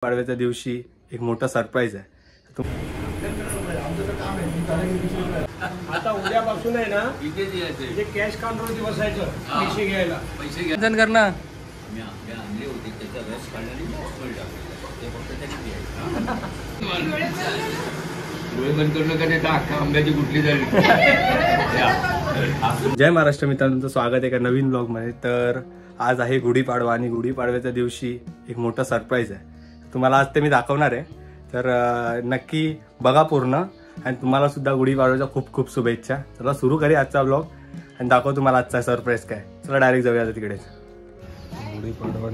पाडव्याच्या दिवशी एक मोठा सरप्राईज आहे. आता उद्यापासून आहे ना इथे कॅश काउंटरवरती बसायचं पैसे घ्यायला. पैसे घ्यायचं कर ना. मी आणले होते त्याचा रस काढला आणि बॉक्समध्ये टाकलेला ते फक्त त्यांनी डोळे बंद करू नका नाही तर अख्खा आंब्याची गुटली झाली. जय महाराष्ट्र मित्रांनो, तुमचं स्वागत आहे एका नवीन ब्लॉगमध्ये. तर आज आहे गुढीपाडवा आणि गुढीपाडव्याच्या दिवशी एक मोठा सरप्राईज आहे. तुम्हाला आज ते मी दाखवणार आहे, तर नक्की बघा पूर्ण. आणि तुम्हाला सुद्धा गुढीपाडव्याच्या खूप खूप शुभेच्छा. चला सुरू करूया आजचा ब्लॉग आणि दाखव तुम्हाला आजचा सरप्राईज काय. चला डायरेक्ट जाऊया तिकडेच. गुढीपाडवा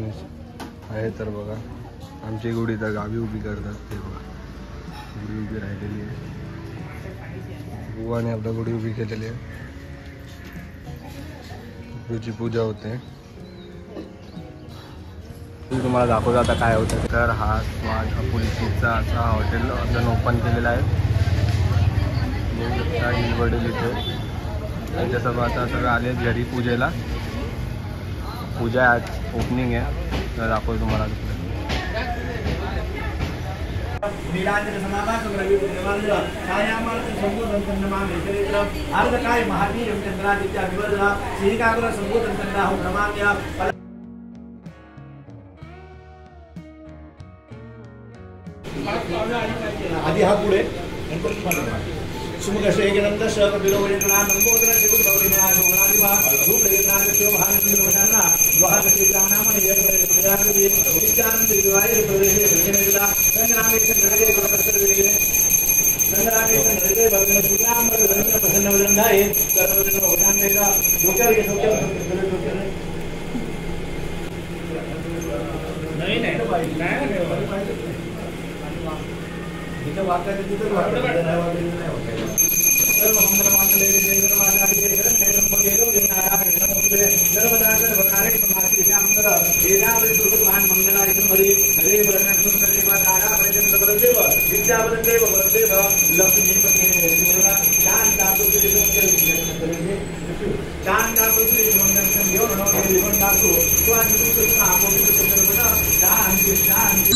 आहे तर बघा, आमची गुढी तर गावी उभी करतात. ते बघा गुढी उभी राहिलेली आहे. बुवाने आपल्या गुढी उभी केलेली आहे. गुढीची पूजा होते. तुम्हाला दाखवतो आता काय होतं. तर हा स्वाद पोलिसीचा असा हॉटेल आपण ओपन केलेला आहे. वडील इथे त्यांच्यासोबत आता सगळं आले घरी पूजेला. पूजा आज ओपनिंग आहे, तर दाखवतो तुम्हाला. आधी हा पुढे सुमुख शेगनंद शबिलो वैद्यनाथ नंबोदर जगु गौरीना जोगनादिवा रूप लेगनाथ शिव भान निर्वचना द्वार श्रीराम ने जय प्रयागि विज्ञान दिवाय प्रदेश विजयला संग्रामेश नरगे गुणकर वेगे संग्रामेश नरगे भगवान श्रीराम रंग प्रसन्न वदनाए सर्वजन भगवान मेरा डोक्यावर घे डोक्यावर नाही नाही इथे वाकायचं तिथं वाकायचं नाही वाकायचं नाही वाकायचं. सर्व मंगल मांगल्ये शिवे सर्वार्थसाधिके शरण्ये त्र्यंबके गौरी नारायणी नमोस्तुते. सर्वदा सर्वकार्येषु सर्वदा श्यामकर वेदावली सुभगवान मंगलाय हरि हरे ब्रह्मसुंदरदेव तारा प्रचंड बलदेव विद्यावलदेव वरदेव लक्ष्मीपते देव शांतापुत्री सोमके शांतापुत्री सोमके घेऊन नोके लिहून टाकू. स्वामी कृष्ण आपोजित सर्वदा शांती शांती.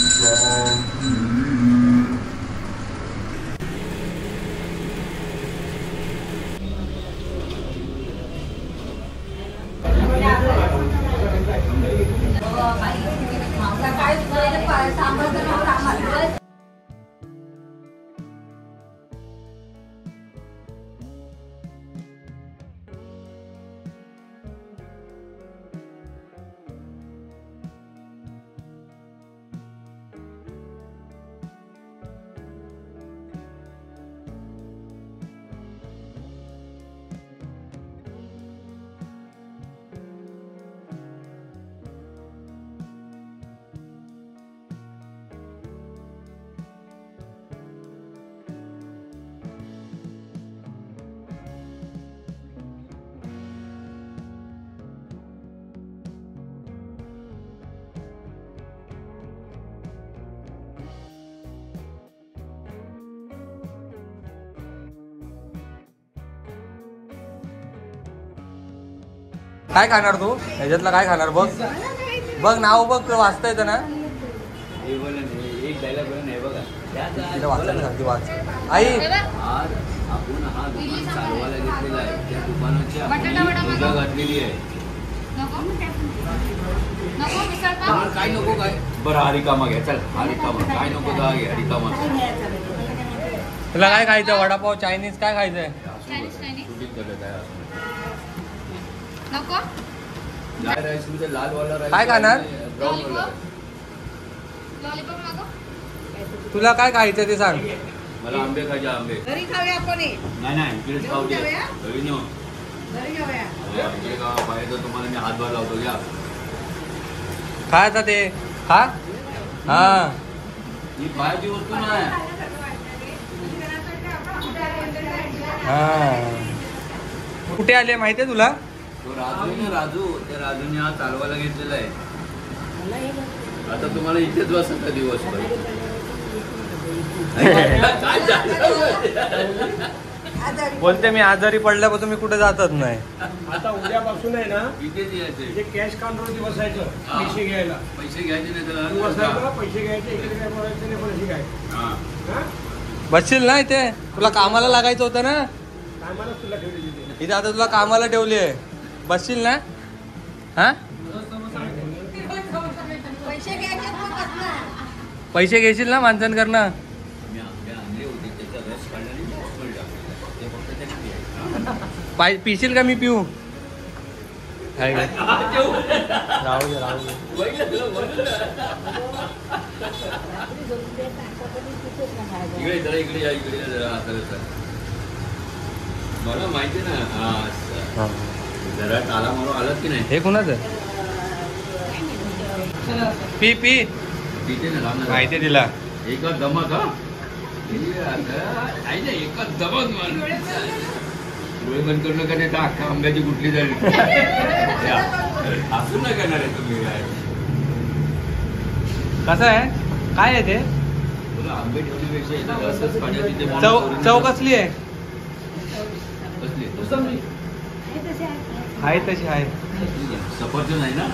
काय खाणार तू ह्याच्यातला? काय खाणार बघ बघ नाव बघ, वाचता येतं ना. एक डायलॉग नाही बघा तिला वाचायला सांगते, वाच. आई आज आपण हा दुकान चालवायला घेतलेला आहे. त्या दुकानाची पूजा घातलेली आहे. काय नको काय बरं हा रिकामा घ्या. चल हा रिकामा काय नको तर घ्या रिकामा. तुला काय खायचं? वडापाव, चायनीज, काय खायचंय? काय खाणार? तुला काय खायचं ते सांग. मला आंबे खायचे. आंबे घरी खाऊया आपण. नाही नाही इकडेच खाऊ दे. घरी नेऊ इकडे का बाहेर तर तुम्हाला मी हातभार लावतो. या खायचं ते खा. हा ही बाहेरची वस्तू नाही. हा कुठे आले माहितीये तुला? तो राजू ना, राजू त्या राजूने हा चालवायला घेतलेला आहे. आता तुम्हाला इथेच बसत दिवसभर. बोलते मी आजारी पडल्यापासून मी कुठे जातच नाही. आता उद्यापासून आहे ना इथेच यायचंय. इथे कॅश काउंटरवरती बसायचं पैसे घ्यायला. पैसे घ्यायचे नाही तू तर बसायचं पैसे घ्यायचे इकडे काय बोलायचं नाही पैसे घ्यायचे. हा. हा? बसशील ना इथे? तुला कामाला लागायचं होतं ना कामालाच तुला ठेवली तिथे. इथे. आता तुला कामाला ठेवली आहे, बसशील ना? हा पैसे घेशील ना माणसांकडनं? मी आंबे आणले होते त्याचा रस काढला आणि बॉक्समध्ये टाकलेला. ते फक्त त्यांनी द्यायचं. पिशील का मी पिऊ? काय काय राहू दे राहू दे. इकडे जरा इकडे या इकडे जरा हाताला मला माहिती ना. हा जरा काला मारू आलात की नाही? हे कुणाचं? पी पी तिथे ना लांब माहिती आहे तिला. एका दमक हा एका दमक माणूस डोळे बंद करू नका नाही तर अख्खा आंब्याची गुटली झाली. असू नका ना रे तुम्ही. कसं आहे? काय आहे ते? तुला आंबे ठेवण्यापेक्षा इथं रसच पाहिजे. तिथे चव कसली आहे? कसली आहे तशी आहे. सफरचंद आहे ना?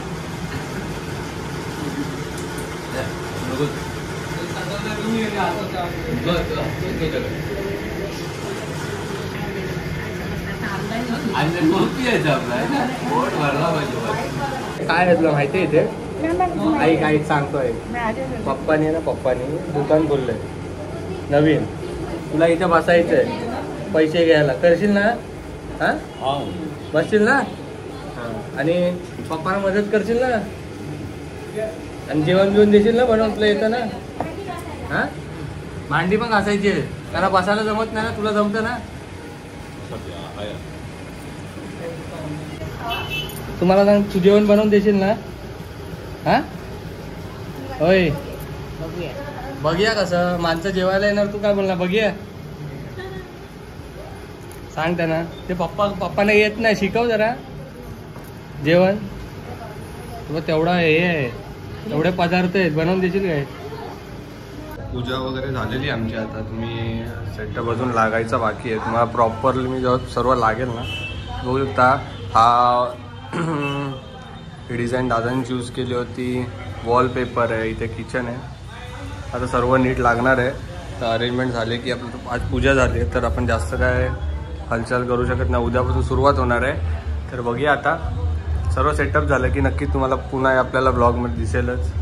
आणि मग पियायचं आपला पोट भरला पाहिजे. काय आहे तुला माहिती आहे इथे? ऐक ऐक सांगतोय. पप्पानी दुकान खोललंय नवीन. तुला इथे बसायचंय पैसे घ्यायला. करशील ना? हा बसशील ना? आणि पप्पाला मदत करशील ना? आणि जेवण बिवण देशील ना बनवून? तुला येतं ना? हा भांडी पण घासायची आहे. त्याला बसायला जमत नाही ना? तुला जमतं ना? तुम्हाला सांग, तू जेवण बनवून देशील ना? हा होय बघूया कसं माणसं जेवायला येणार. तू काय बोलणार? बघूया सांग त्यांना. ते पप्पांना येत नाही. शिकव जरा जेवण. तुला तेवढा हे आहे, एवढे पदार्थ आहेत, बनवून देशील काय? पूजा वगैरे झालेली आमची. आता तुम्ही सेटअप अजून लागायचा बाकी आहे. तुम्हाला प्रॉपरली मी जेव्हा सर्व लागेल ना बघू शकता. हा ही डिझाईन दादांनी चूज केली होती. वॉलपेपर आहे, इथे किचन आहे. आता सर्व नीट लागणार आहे. तर अरेंजमेंट झाले की आपलं आज पूजा झाली तर आपण जास्त काय हालचाल करू शकत नाही. उद्यापासून सुरुवात होणार आहे. तर बघूया आता सर्व सेटअप झालं की नक्की तुम्हाला पुन्हा आपल्याला ब्लॉगमध्ये दिसेलच.